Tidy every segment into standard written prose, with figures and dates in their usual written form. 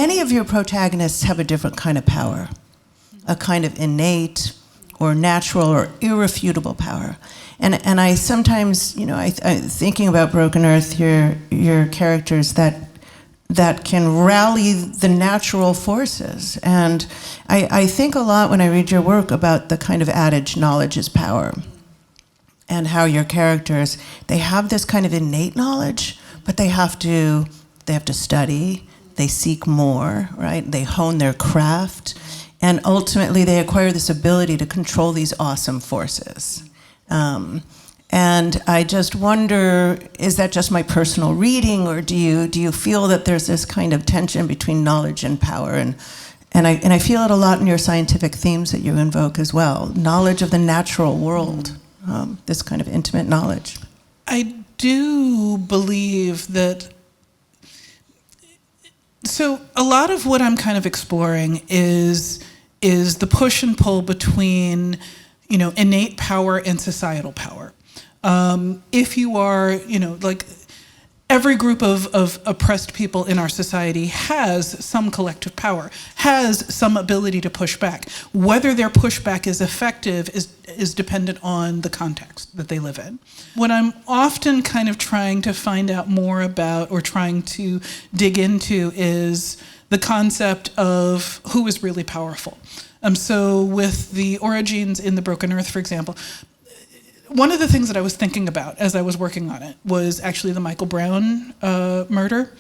any of your protagonists have a different kind of power, a kind of innate or natural or irrefutable power. And I sometimes, I thinking about Broken Earth, your characters that can rally the natural forces. And I think a lot when I read your work about the kind of adage, knowledge is power, and how your characters, they have this kind of innate knowledge, but they have to study, they seek more, right? They hone their craft, and ultimately they acquire this ability to control these awesome forces. And I just wonder, is that just my personal reading, or do you feel that there's this kind of tension between knowledge and power? And I feel it a lot in your scientific themes that you invoke as well. Knowledge of the natural world, this kind of intimate knowledge. I do believe that. So a lot of what I'm kind of exploring is the push and pull between, innate power and societal power. If you are, like every group of oppressed people in our society has some collective power, has some ability to push back. Whether their pushback is effective is dependent on the context that they live in. What I'm often kind of trying to find out more about or trying to dig into is the concept of who is really powerful. So with the origins in the Broken Earth, for example, one of the things that I was thinking about as I was working on it was actually the Michael Brown murder.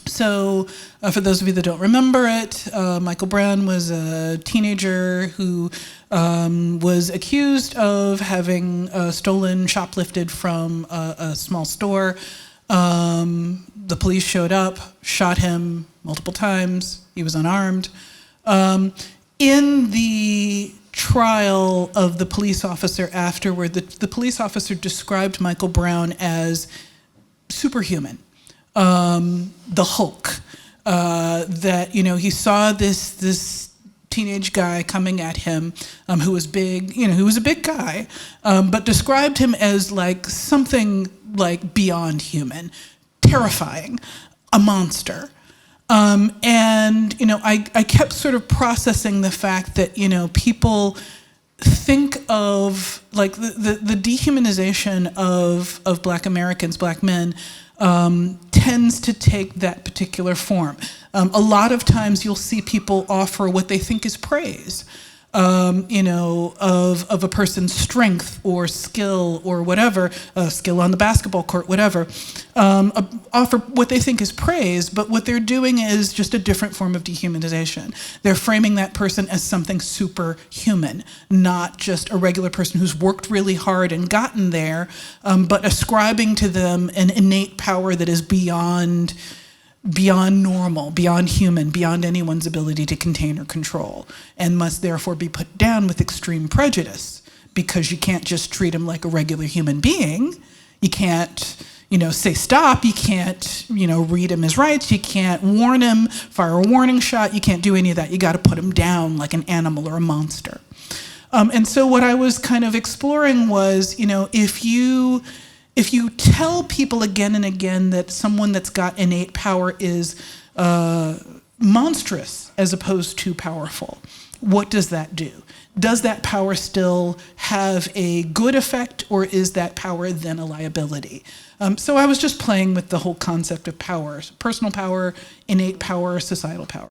So for those of you that don't remember it, Michael Brown was a teenager who was accused of having stolen, shoplifted from a small store. The police showed up, shot him multiple times. He was unarmed. In the trial of the police officer afterward, the police officer described Michael Brown as superhuman, the Hulk, that, he saw this teenage guy coming at him who was big, who was a big guy, but described him as like something like beyond human, terrifying, a monster. And I kept sort of processing the fact that, people think of like the dehumanization of Black Americans, Black men, tends to take that particular form. A lot of times you'll see people offer what they think is praise, of a person's strength or skill or whatever, skill on the basketball court, whatever, offer what they think is praise, but what they're doing is just a different form of dehumanization. They're framing that person as something superhuman, not just a regular person who's worked really hard and gotten there, but ascribing to them an innate power that is beyond normal, beyond human, beyond anyone's ability to contain or control, and must therefore be put down with extreme prejudice, because you can't just treat him like a regular human being. You can't, say stop. You can't, read him his rights. You can't warn him, fire a warning shot. You can't do any of that. You got to put him down like an animal or a monster. And so what I was kind of exploring was, if you tell people again and again that someone that's got innate power is monstrous as opposed to powerful, what does that do? Does that power still have a good effect, or is that power then a liability? So I was just playing with the whole concept of power: personal power, innate power, societal power.